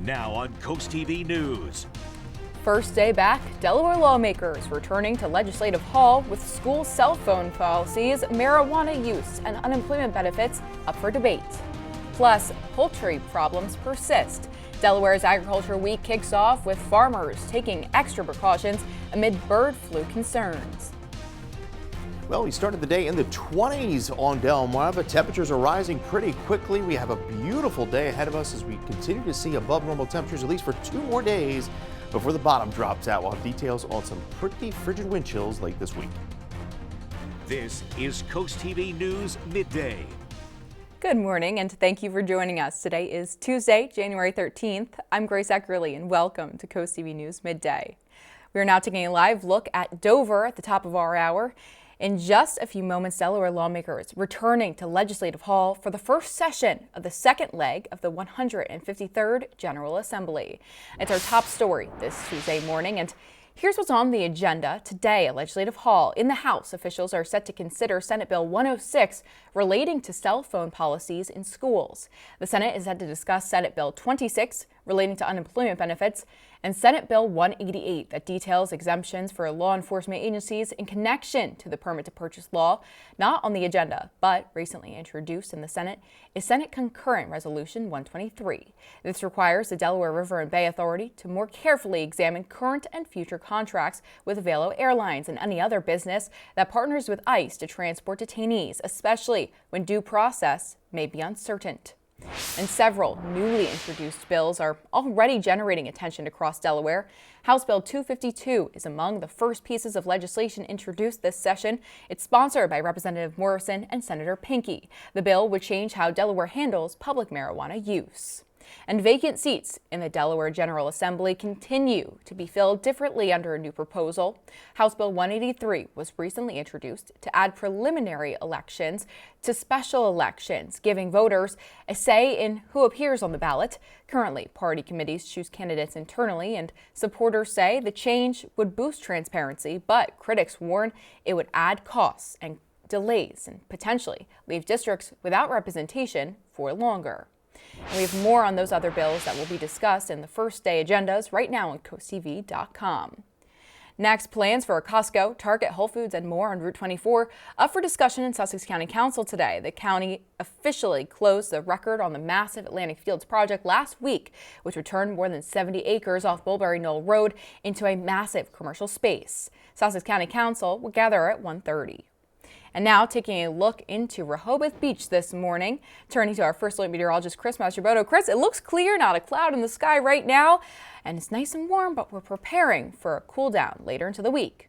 Now on CoastTV News. First day back, Delaware lawmakers returning to Legislative Hall with school cell phone policies, marijuana use, and unemployment benefits up for debate. Plus, poultry problems persist. Delaware's Agriculture Week kicks off with farmers taking extra precautions amid bird flu concerns. Well, we started the day in the 20s on Delmarva. Temperatures are rising pretty quickly. We have a beautiful day ahead of us as we continue to see above normal temperatures at least for 2 more days before the bottom drops out. We'll have details on some pretty frigid wind chills late this week. This is CoastTV News Midday. Good morning and thank you for joining us. Today is Tuesday, January 13th. I'm Grace Eckerly and welcome to CoastTV News Midday. We are now taking a live look at Dover at the top of our hour. In just a few moments, Delaware lawmakers returning to Legislative Hall for the first session of the second leg of the 153rd General Assembly. It's our top story this Tuesday morning, and here's what's on the agenda today at Legislative Hall. In the House, officials are set to consider Senate Bill 106 relating to cell phone policies in schools. The Senate is set to discuss Senate Bill 26 relating to unemployment benefits and Senate Bill 188 that details exemptions for law enforcement agencies in connection to the permit to purchase law. Not on the agenda, but recently introduced in the Senate is Senate Concurrent Resolution 123. This requires the Delaware River and Bay Authority to more carefully examine current and future contracts with Velo Airlines and any other business that partners with ICE to transport detainees, especially when due process may be uncertain. And several newly introduced bills are already generating attention across Delaware. House Bill 252 is among the first pieces of legislation introduced this session. It's sponsored by Representative Morrison and Senator Pinckey. The bill would change how Delaware handles public marijuana use. And vacant seats in the Delaware General Assembly continue to be filled differently under a new proposal. House Bill 183 was recently introduced to add preliminary elections to special elections, giving voters a say in who appears on the ballot. Currently, party committees choose candidates internally, and supporters say the change would boost transparency, but critics warn it would add costs and delays and potentially leave districts without representation for longer. And we have more on those other bills that will be discussed in the first day agendas right now on CoastTV.com. Next, plans for a Costco, Target, Whole Foods, and more on Route 24 up for discussion in Sussex County Council today. The county officially closed the record on the massive Atlantic Fields project last week, which would turn more than 70 acres off Mulberry Knoll Road into a massive commercial space. Sussex County Council will gather at 1:30. And now taking a look into Rehoboth Beach this morning, turning to our first alert meteorologist, Chris Mastroboto. Chris, it looks clear, not a cloud in the sky right now, and it's nice and warm, but we're preparing for a cool down later into the week.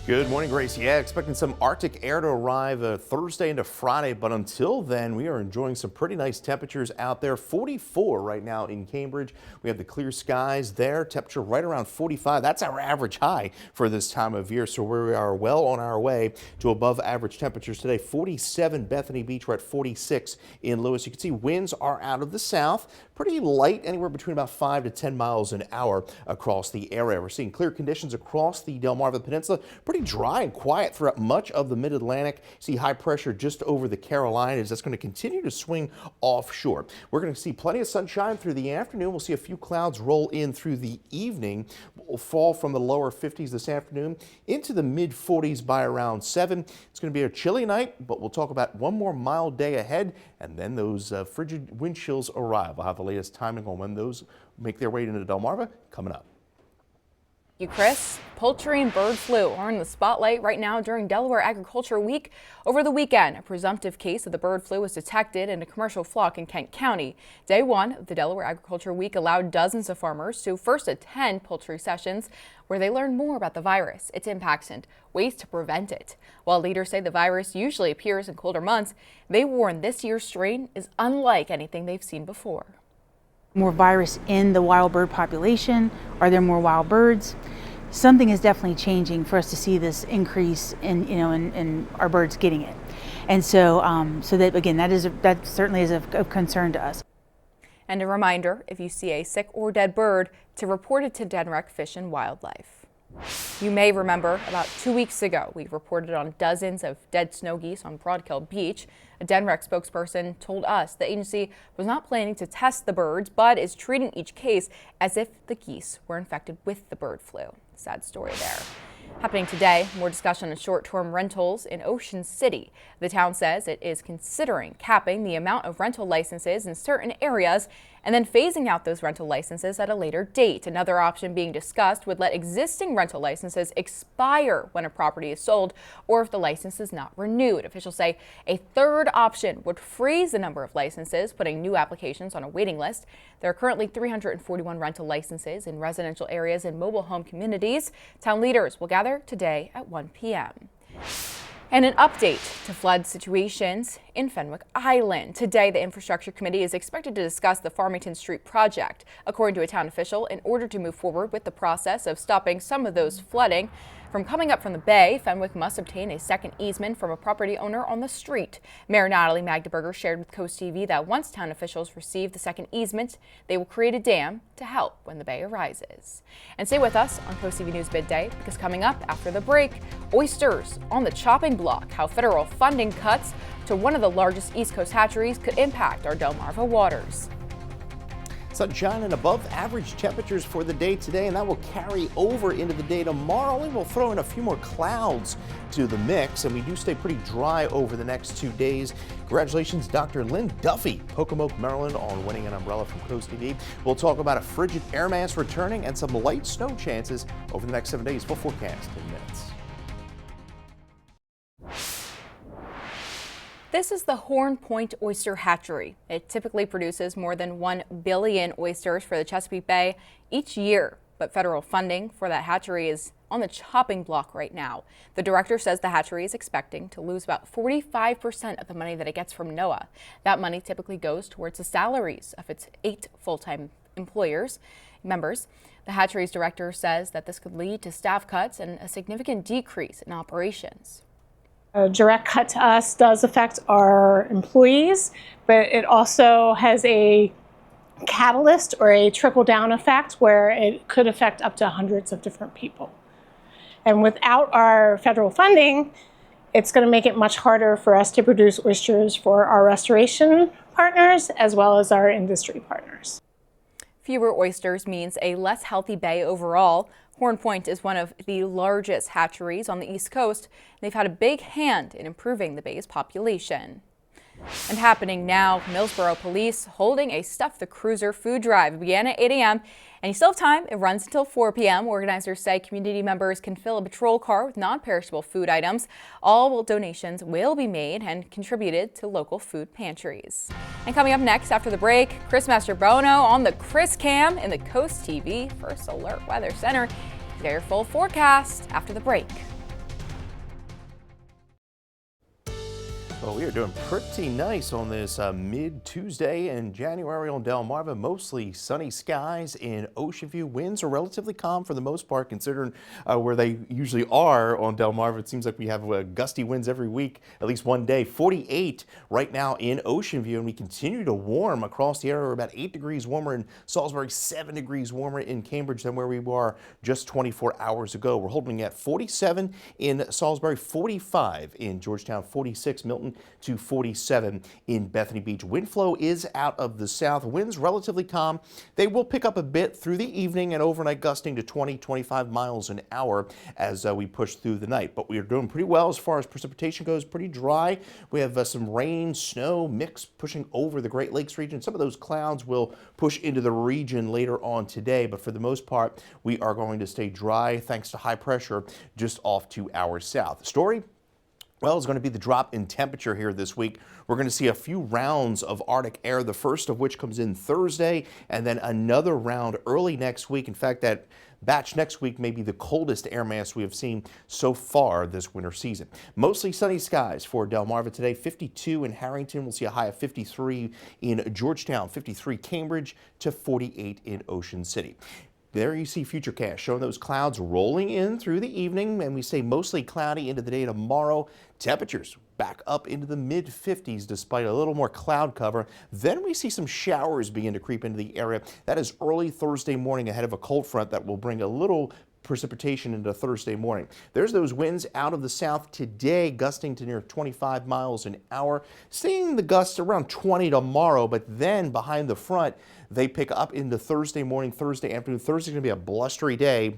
Good morning, Grace. Yeah, expecting some Arctic air to arrive Thursday into Friday, but until then, we are enjoying some pretty nice temperatures out there. 44 right now in Cambridge. We have the clear skies there, temperature right around 45. That's our average high for this time of year, so we are well on our way to above average temperatures today. 47 Bethany Beach, we're at 46 in Lewis. You can see winds are out of the south, pretty light, anywhere between about 5 to 10 miles an hour across the area. We're seeing clear conditions across the Delmarva Peninsula. Pretty dry and quiet throughout much of the mid-Atlantic. See high pressure just over the Carolinas. That's going to continue to swing offshore. We're going to see plenty of sunshine through the afternoon. We'll see a few clouds roll in through the evening. We'll fall from the lower 50s this afternoon into the mid 40s by around 7. It's going to be a chilly night, but we'll talk about one more mild day ahead, and then those frigid wind chills arrive. I'll have the latest timing on when those make their way into Delmarva coming up. Thank you, Chris. Poultry and bird flu are in the spotlight right now during Delaware Agriculture Week. Over the weekend, a presumptive case of the bird flu was detected in a commercial flock in Kent County. Day one of the Delaware Agriculture Week allowed dozens of farmers to first attend poultry sessions where they learned more about the virus, its impacts, and ways to prevent it. While leaders say the virus usually appears in colder months, they warn this year's strain is unlike anything they've seen before. More virus in the wild bird population? Are there more wild birds? Something is definitely changing for us to see this increase in our birds getting it. And so that again, that certainly is of concern to us. And a reminder, if you see a sick or dead bird, to report it to Denrec Fish and Wildlife. You may remember about 2 weeks ago, we reported on dozens of dead snow geese on Broadkill Beach. A DNREC spokesperson told us the agency was not planning to test the birds, but is treating each case as if the geese were infected with the bird flu. Sad story there. Happening today, more discussion on short-term rentals in Ocean City. The town says it is considering capping the amount of rental licenses in certain areas and then phasing out those rental licenses at a later date. Another option being discussed would let existing rental licenses expire when a property is sold or if the license is not renewed. Officials say a third option would freeze the number of licenses, putting new applications on a waiting list. There are currently 341 rental licenses in residential areas and mobile home communities. Town leaders will gather today at 1 p.m. And an update to flood situations in Fenwick Island. Today, the Infrastructure Committee is expected to discuss the Farmington Street project. According to a town official, in order to move forward with the process of stopping some of those flooding from coming up from the bay, Fenwick must obtain a second easement from a property owner on the street. Mayor Natalie Magdeburger shared with CoastTV that once town officials receive the second easement, they will create a dam to help when the bay arises. And stay with us on CoastTV News Midday, because coming up after the break, oysters on the chopping block, how federal funding cuts to one of the largest East Coast hatcheries could impact our Delmarva waters. Sunshine and above average temperatures for the day today, and that will carry over into the day tomorrow. We will throw in a few more clouds to the mix, and we do stay pretty dry over the next 2 days. Congratulations, Dr. Lynn Duffy, Pocomoke, Maryland, on winning an umbrella from CoastTV. We'll talk about a frigid air mass returning and some light snow chances over the next 7 days. Full forecast in minutes. This is the Horn Point Oyster Hatchery. It typically produces more than 1 billion oysters for the Chesapeake Bay each year, but federal funding for that hatchery is on the chopping block right now. The director says the hatchery is expecting to lose about 45% of the money that it gets from NOAA. That money typically goes towards the salaries of its 8 full-time members. The hatchery's director says that this could lead to staff cuts and a significant decrease in operations. A direct cut to us does affect our employees, but it also has a catalyst or a trickle-down effect where it could affect up to hundreds of different people. And without our federal funding, it's going to make it much harder for us to produce oysters for our restoration partners as well as our industry partners. Fewer oysters means a less healthy bay overall. Horn Point is one of the largest hatcheries on the East Coast. They've had a big hand in improving the bay's population. And happening now, Millsboro police holding a Stuff the Cruiser food drive. It began at 8 a.m. and you still have time. It runs until 4 p.m. Organizers say community members can fill a patrol car with non-perishable food items. All donations will be made and contributed to local food pantries. And coming up next after the break, Chris Mastrobono on the Chris Cam in the CoastTV First Alert Weather Center. Their full forecast after the break. Well, we are doing pretty nice on this mid-Tuesday in January on Delmarva. Mostly sunny skies in Ocean View. Winds are relatively calm for the most part, considering where they usually are on Delmarva. It seems like we have gusty winds every week, at least one day. 48 right now in Ocean View, and we continue to warm across the area. We're about 8 degrees warmer in Salisbury, 7 degrees warmer in Cambridge than where we were just 24 hours ago. We're holding at 47 in Salisbury, 45 in Georgetown, 46 Milton, to 47 in Bethany Beach. Wind flow is out of the south. Winds relatively calm. They will pick up a bit through the evening and overnight, gusting to 20-25 miles an hour as we push through the night. But we are doing pretty well as far as precipitation goes. Pretty dry. We have some rain, snow mix pushing over the Great Lakes region. Some of those clouds will push into the region later on today, but for the most part, we are going to stay dry thanks to high pressure just off to our south. The story, well, it's going to be the drop in temperature here this week. We're going to see a few rounds of Arctic air, the first of which comes in Thursday, and then another round early next week. In fact, that batch next week may be the coldest air mass we have seen so far this winter season. Mostly sunny skies for Delmarva today. 52 in Harrington. We'll see a high of 53 in Georgetown, 53 Cambridge, to 48 in Ocean City. There you see Futurecast showing those clouds rolling in through the evening, and we stay mostly cloudy into the day tomorrow. Temperatures back up into the mid-50s despite a little more cloud cover. Then we see some showers begin to creep into the area. That is early Thursday morning ahead of a cold front that will bring a little precipitation into Thursday morning. There's those winds out of the south today, gusting to near 25 miles an hour. Seeing the gusts around 20 tomorrow, but then behind the front, they pick up into Thursday morning, Thursday afternoon. Thursday's going to be a blustery day,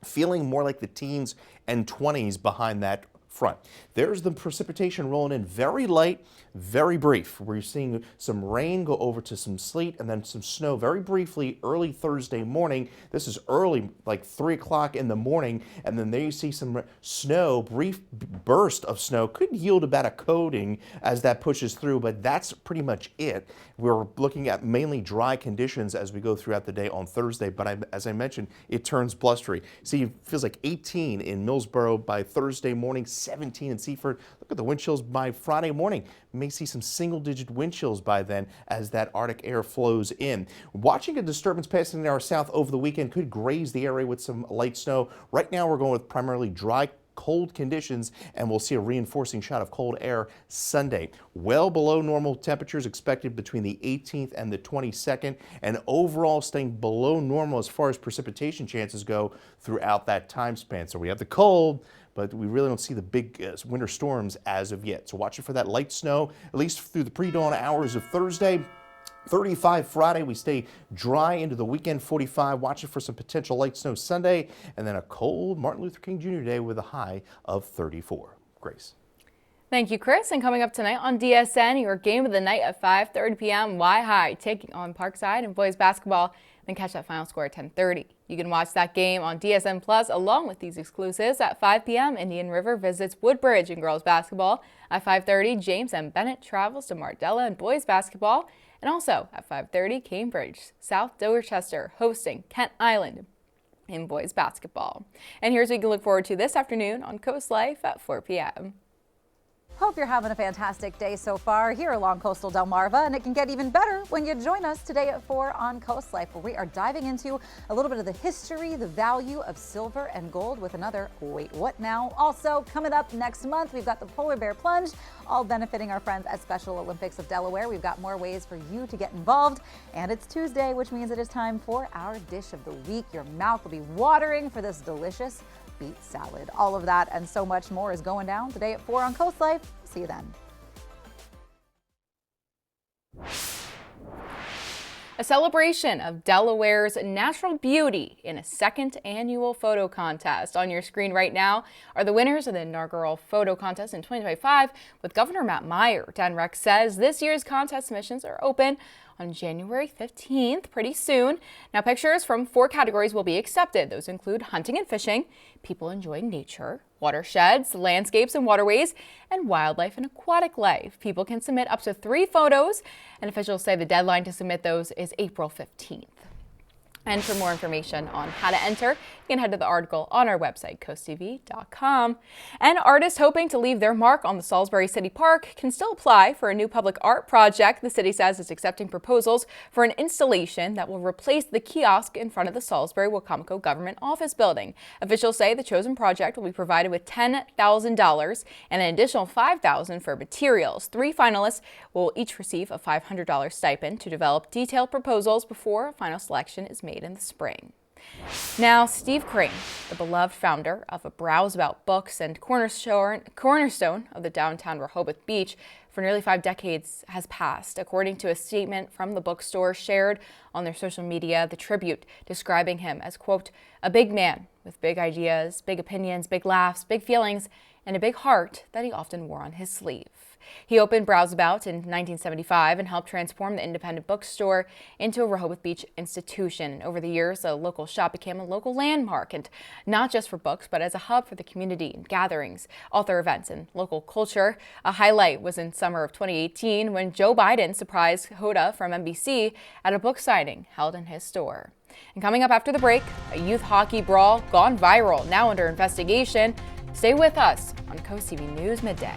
feeling more like the teens and 20s behind that front. There's the precipitation rolling in, very light, very brief. We're seeing some rain go over to some sleet and then some snow very briefly early Thursday morning. This is early, like 3 o'clock in the morning, and then there you see some snow, brief burst of snow. Could yield about a coating as that pushes through, but that's pretty much it. We're looking at mainly dry conditions as we go throughout the day on Thursday, but as I mentioned, it turns blustery. See, it feels like 18 in Millsboro by Thursday morning, 17 in Seaford. Look at the wind chills by Friday morning. We may see some single-digit wind chills by then as that Arctic air flows in. Watching a disturbance passing to our south over the weekend could graze the area with some light snow. Right now we're going with primarily dry, cold conditions, and we'll see a reinforcing shot of cold air Sunday. Well below normal temperatures expected between the 18th and the 22nd, and overall staying below normal as far as precipitation chances go throughout that time span. So we have the cold, but we really don't see the big winter storms as of yet. So watch it for that light snow, at least through the pre-dawn hours of Thursday. 35 Friday, we stay dry into the weekend. 45, watching for some potential light snow Sunday, and then a cold Martin Luther King Jr. Day with a high of 34. Grace. Thank you, Chris. And coming up tonight on DSN, your game of the night at 5:30 p.m. Y-High taking on Parkside in boys basketball. Then catch that final score at 10:30. You can watch that game on DSN Plus along with these exclusives at 5 p.m. Indian River visits Woodbridge in girls basketball. At 5:30, James M. Bennett travels to Mardella in boys basketball. And also at 5:30, Cambridge, South Dorchester hosting Kent Island in boys basketball. And here's what you can look forward to this afternoon on Coast Life at 4 p.m. Hope you're having a fantastic day so far here along coastal Delmarva, and it can get even better when you join us today at 4 on Coast Life, where we are diving into a little bit of the history, the value of silver and gold with another Wait What Now. Also coming up next month, we've got the Polar Bear Plunge, all benefiting our friends at Special Olympics of Delaware. We've got more ways for you to get involved, and it's Tuesday, which means it is time for our dish of the week. Your mouth will be watering for this delicious beet salad. All of that and so much more is going down today at 4 on Coast Life. See you then. A celebration of Delaware's natural beauty in a second annual photo contest. On your screen right now are the winners of the inaugural photo contest in 2025 with Governor Matt Meyer. Dan Rex says this year's contest submissions are open on January 15th, pretty soon. Now, pictures from 4 categories will be accepted. Those include hunting and fishing, people enjoying nature, watersheds, landscapes and waterways, and wildlife and aquatic life. People can submit up to 3 photos, and officials say the deadline to submit those is April 15th. And for more information on how to enter, you can head to the article on our website, coasttv.com. And artists hoping to leave their mark on the Salisbury City Park can still apply for a new public art project. The city says it's accepting proposals for an installation that will replace the kiosk in front of the Salisbury Wacomico Government Office Building. Officials say the chosen project will be provided with $10,000 and an additional $5,000 for materials. 3 finalists will each receive a $500 stipend to develop detailed proposals before a final selection is made in the spring. Now, Steve Crane, the beloved founder of A Browse About Books and cornerstone of the downtown Rehoboth Beach for nearly 5 decades, has passed. According to a statement from the bookstore shared on their social media, the tribute describing him as, quote, a big man with big ideas, big opinions, big laughs, big feelings, and a big heart that he often wore on his sleeve. He opened Browse About in 1975 and helped transform the independent bookstore into a Rehoboth Beach institution. And over the years, the local shop became a local landmark, and not just for books, but as a hub for the community and gatherings, author events, and local culture. A highlight was in summer of 2018 when Joe Biden surprised Hoda from NBC at a book signing held in his store. And coming up after the break, a youth hockey brawl gone viral, now under investigation. Stay with us on Coast TV News Midday.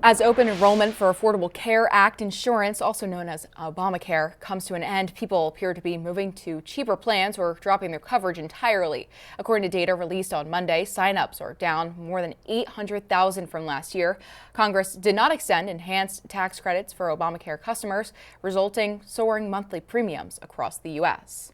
As open enrollment for Affordable Care Act insurance, also known as Obamacare, comes to an end, people appear to be moving to cheaper plans or dropping their coverage entirely. According to data released on Monday, sign-ups are down more than 800,000 from last year. Congress did not extend enhanced tax credits for Obamacare customers, resulting soaring monthly premiums across the U.S.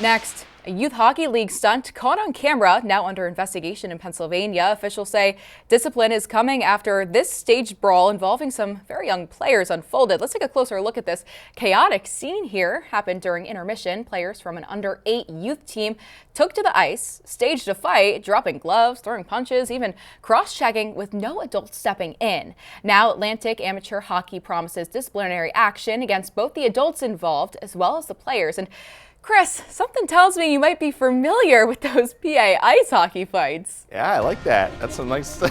Next, a youth hockey league stunt caught on camera, now under investigation in Pennsylvania. Officials say discipline is coming after this staged brawl involving some very young players unfolded. Let's take a closer look at this chaotic scene here. Happened during intermission. Players from an under-8 youth team took to the ice, staged a fight, dropping gloves, throwing punches, even cross-checking with no adults stepping in. Now, Atlantic Amateur Hockey promises disciplinary action against both the adults involved as well as the players. And Chris, something tells me you might be familiar with those PA ice hockey fights. Yeah, I like that. That's a nice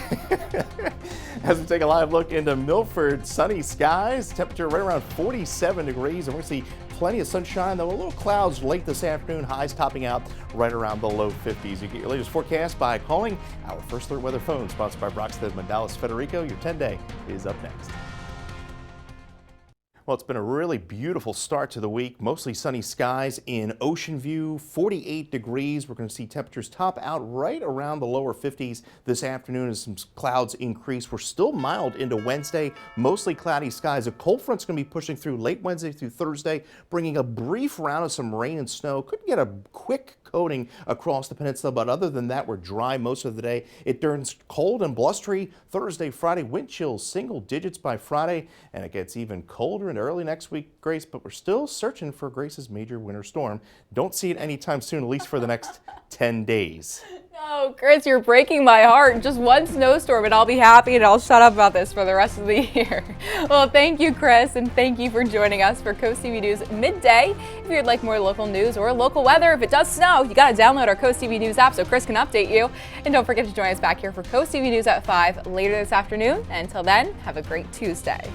As we take a live look into Milford, sunny skies, temperature right around 47 degrees, and we're going to see plenty of sunshine, though a little clouds late this afternoon, highs topping out right around the low 50s. You get your latest forecast by calling our First Alert Weather phone, sponsored by Brockstead Mandalis Federico. Your 10-day is up next. Well, it's been a really beautiful start to the week. Mostly sunny skies in Ocean View, 48 degrees. We're going to see temperatures top out right around the lower 50s this afternoon as some clouds increase. We're still mild into Wednesday, mostly cloudy skies. A cold front's going to be pushing through late Wednesday through Thursday, bringing a brief round of some rain and snow. Could get a quick coating across the peninsula, but other than that, we're dry most of the day. It turns cold and blustery Thursday, Friday. Wind chills single digits by Friday, and it gets even colder and early next week, Grace, but we're still searching for Grace's major winter storm. Don't see it anytime soon, at least for the next 10 days. No, Chris, you're breaking my heart. Just one snowstorm and I'll be happy and I'll shut up about this for the rest of the year. Well, thank you, Chris, and thank you for joining us for Coast TV News Midday. If you'd like more local news or local weather, if it does snow, you got to download our Coast TV News app so Chris can update you. And don't forget to join us back here for Coast TV News at 5 later this afternoon. Until then, have a great Tuesday.